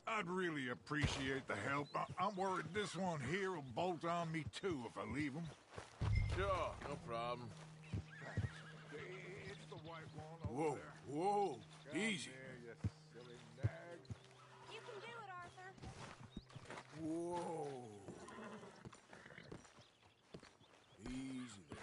I'd really appreciate the help. I'm worried this one here will bolt on me too if I leave him. Sure, no problem. It's the white one over Whoa, there. whoa, Come easy. here, you silly nag. You can do it, Arthur. Whoa. Easy there.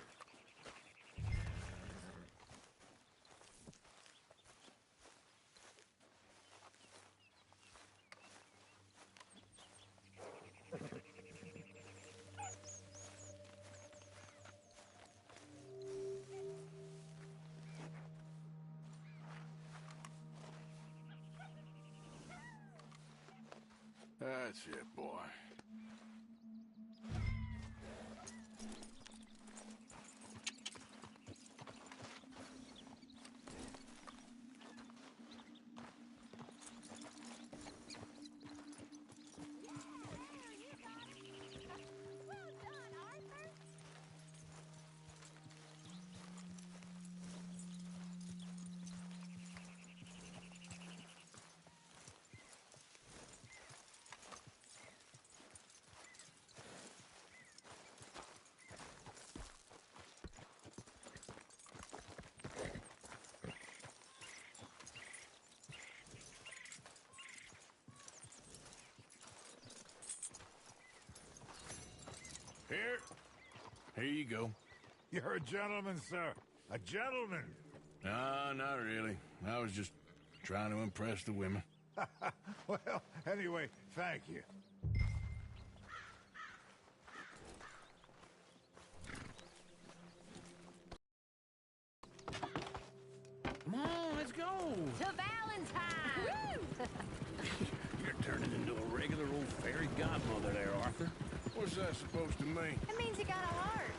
That's it, boy. Here you go. You're a gentleman, sir. A gentleman. No, not really. I was just trying to impress the women. Well, anyway, thank you. Come on, let's go. To Valentine! You're turning into a regular old fairy godmother there, Arthur. What's that supposed to mean? It means you got a heart.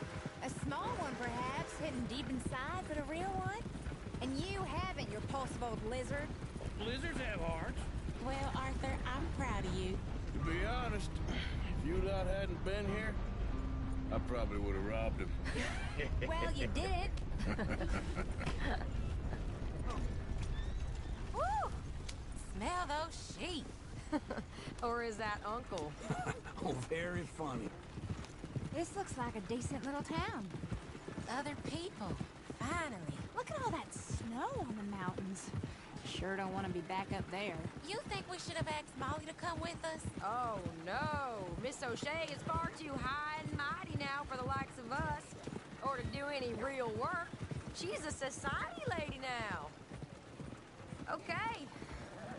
A small one, perhaps, hidden deep inside, but a real one. And you haven't, you repulsive old lizard. Lizards have hearts. Well, Arthur, I'm proud of you. To be honest, if you lot hadn't been here, I probably would have robbed him. Well, you did. Woo! Smell those sheep. Or is that Uncle? Oh, very funny. This looks like a decent little town. Other people. Finally. Look at all that snow on the mountains. Sure don't want to be back up there. You think we should have asked Molly to come with us? Oh, no. Miss O'Shea is far too high and mighty now for the likes of us. Or to do any real work. She's a society lady now. Okay.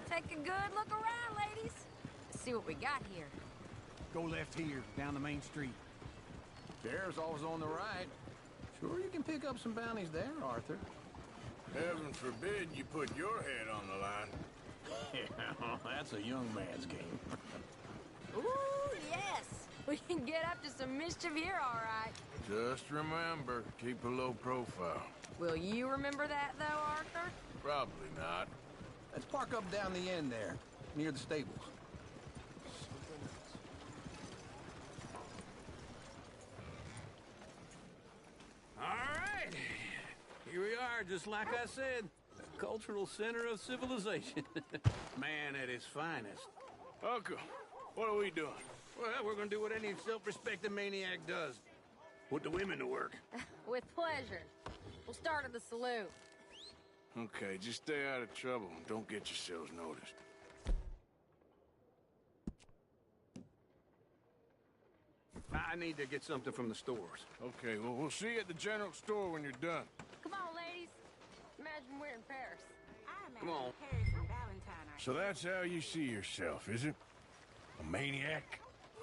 Take a good look around, ladies. Let's see what we got here. Go left here, down the main street. Sheriff's always on the right. Sure you can pick up some bounties there, Arthur. Heaven forbid you put your head on the line. Yeah, that's a young man's game. Ooh, yes. We can get up to some mischief here, all right. Just remember, keep a low profile. Will you remember that, though, Arthur? Probably not. Let's park up down the end there, near the stables. All right. Here we are, just like I said. The cultural center of civilization. Man at his finest. Uncle, what are we doing? Well, we're gonna do what any self-respecting maniac does. Put the women to work. With pleasure. We'll start at the saloon. Okay, just stay out of trouble and don't get yourselves noticed. I need to get something from the stores. Okay, well, we'll see you at the general store when you're done. Come on, ladies. Imagine we're in Paris. Come on. Paris and Valentine are. So that's how you see yourself, is it? A maniac?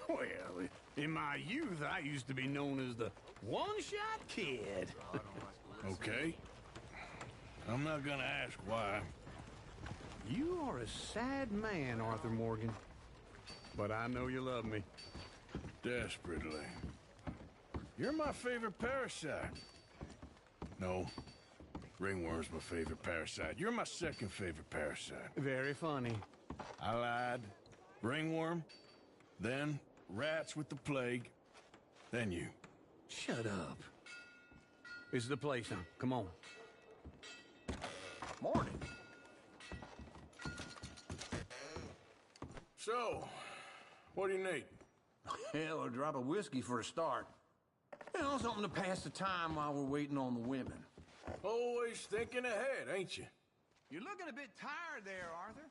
Well, in my youth, I used to be known as the one-shot kid. Okay. I'm not gonna ask why. You are a sad man, Arthur Morgan. But I know you love me. Desperately. You're my favorite parasite. No, ringworm's my favorite parasite. You're my second favorite parasite. Very funny. I lied. Ringworm, then rats with the plague, then you. Shut up. This is the place now. Come on. Morning. So, what do you need? Hell, a drop of whiskey for a start. You know, something to pass the time while we're waiting on the women. Always thinking ahead, ain't you? You're looking a bit tired there, Arthur.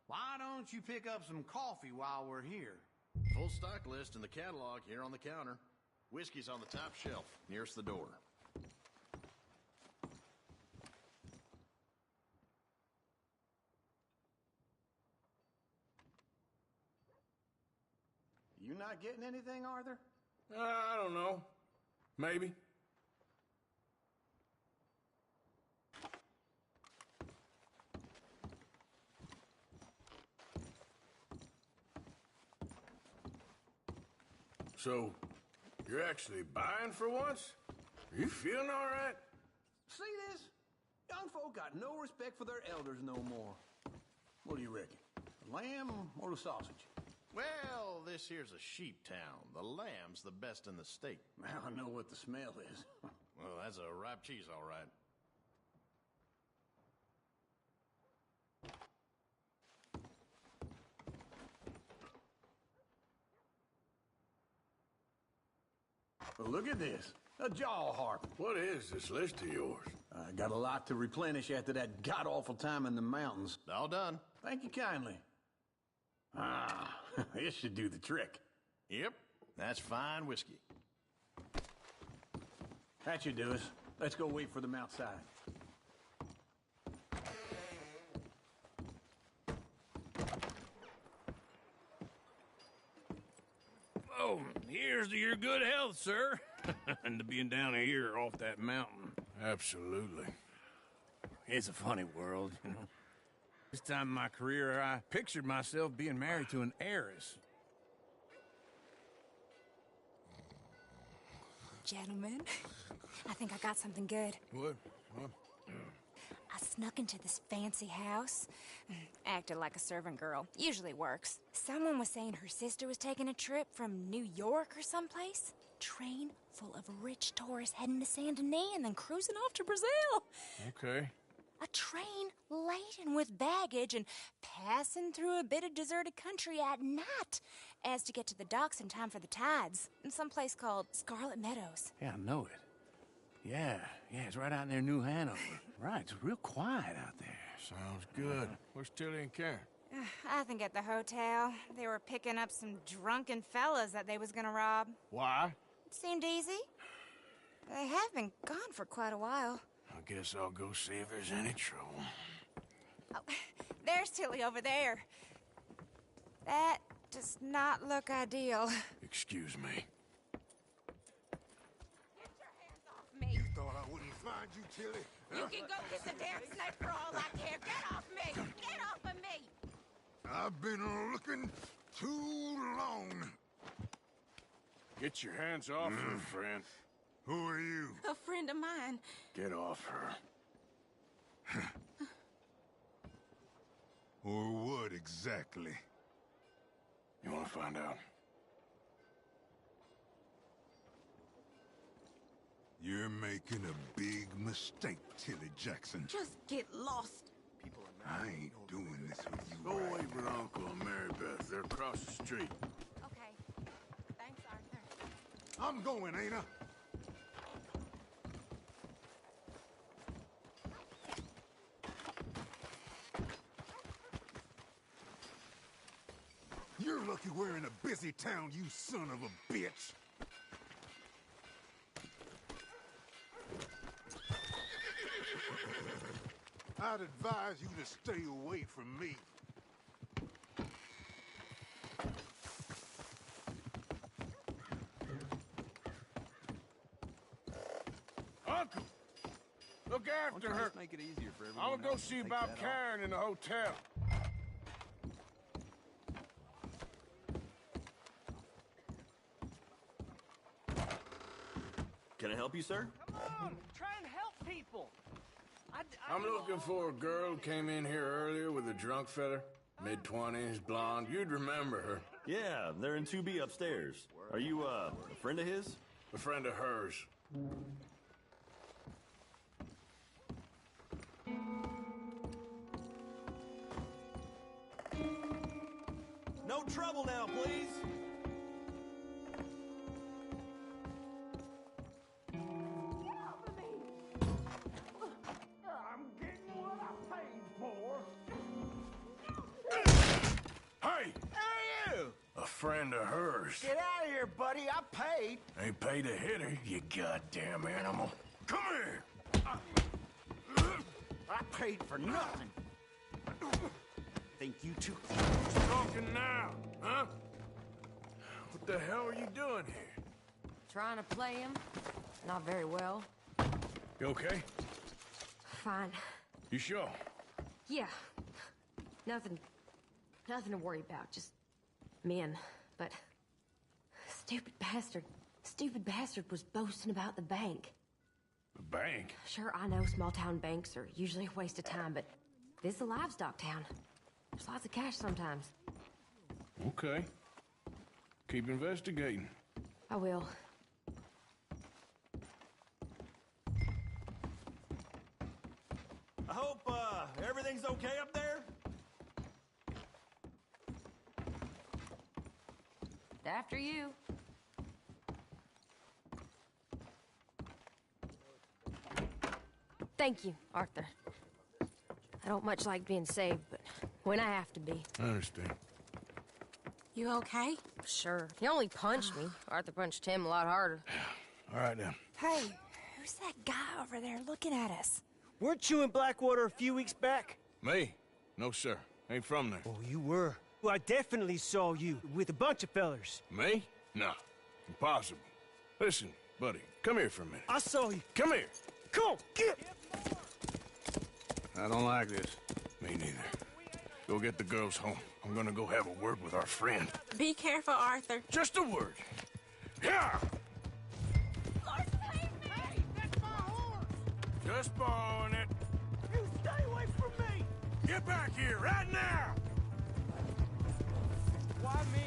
Why don't you pick up some coffee while we're here? Full stock list in the catalog here on the counter. Whiskey's on the top shelf, nearest the door. You not getting anything, Arthur? I don't know. Maybe. So, you're actually buying for once? Are you feeling all right? See this? Young folk got no respect for their elders no more. What do you reckon? The lamb or the sausage? Well, this here's a sheep town. The lamb's the best in the state. Now I know what the smell is. Well, that's a ripe cheese, all right. Well, look at this. A jaw harp. What is this list of yours? I got a lot to replenish after that god-awful time in the mountains. All done. Thank you kindly. Ah, this should do the trick. Yep, that's fine whiskey. That should do us. Let's go wait for them outside. Oh, here's to your good health, sir. And to being down here off that mountain. Absolutely. It's a funny world, you know. This time in my career, I pictured myself being married to an heiress. Gentlemen, I think I got something good. What? I snuck into this fancy house. Acted like a servant girl. Usually works. Someone was saying her sister was taking a trip from New York or someplace. Train full of rich tourists heading to Saint Denis and then cruising off to Brazil. Okay. A train laden with baggage and passing through a bit of deserted country at night as to get to the docks in time for the tides in some place called Scarlet Meadows. Yeah, I know it. Yeah, it's right out near New Hanover. Right, it's real quiet out there. Sounds good. Where's Tilly and Karen? I think at the hotel. They were picking up some drunken fellas that they was gonna rob. Why? It seemed easy. They have been gone for quite a while. I guess I'll go see if there's any trouble. Oh, there's Tilly over there. That does not look ideal. Excuse me. Get your hands off me. You thought I wouldn't find you, Tilly? You can go kiss a damn snake for all I care. Get off me! Get off of me! I've been looking too long. Get your hands off her, friend. Who are you? A friend of mine. Get off her. Or what exactly? You want to find out? You're making a big mistake, Tilly Jackson. Just get lost. I ain't doing this with you. Go away with Uncle and Mary Beth. They're across the street. Okay. Thanks, Arthur. I'm going, ain't I? You're lucky we're in a busy town, you son of a bitch. I'd advise you to stay away from me. Uncle! Look after her. Make it easier for everyone. I'm gonna go else to see take about that off. Karen in the hotel. Can I help you, sir? Come on, try and help people. I'm looking for a girl who came in here earlier with a drunk fella. Mid-20s, blonde. You'd remember her. Yeah, they're in 2B upstairs. Are you, a friend of his? A friend of hers. No trouble now, please. I'm getting what I paid for. Hey! Who are you? A friend of hers. Get out of here, buddy. I paid. Ain't paid to hit her, you goddamn animal. Come here! I paid for nothing. Think you two... Who's talking now, huh? What the hell are you doing here? Trying to play him. Not very well. You okay? Fine. You sure? Yeah. Nothing to worry about. Just men. But stupid bastard was boasting about the bank. The bank? Sure, I know small town banks are usually a waste of time, but this is a livestock town. There's lots of cash sometimes. Okay. Keep investigating. I will. I hope, everything's okay up there? After you. Thank you, Arthur. I don't much like being saved, but when I have to be. I understand. You okay? Sure. He only punched me. Arthur punched him a lot harder. All right, then. Hey, who's that guy over there looking at us? Weren't you in Blackwater a few weeks back? Me? No, sir. Ain't from there. Oh, you were. Well, I definitely saw you with a bunch of fellers. Me? No. Impossible. Listen, buddy, come here for a minute. I saw you. Come here. Come on, get! I don't like this. Me neither. Go get the girls home. I'm gonna go have a word with our friend. Be careful, Arthur. Just a word. Yeah! Hey, that's my horse! Just borrowing it. You stay away from me! Get back here, right now! Why me?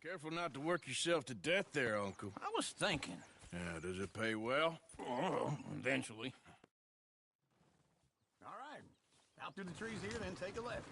Careful not to work yourself to death there, Uncle. I was thinking. Yeah, does it pay well? Oh, eventually. All right. Out through the trees here, then take a left.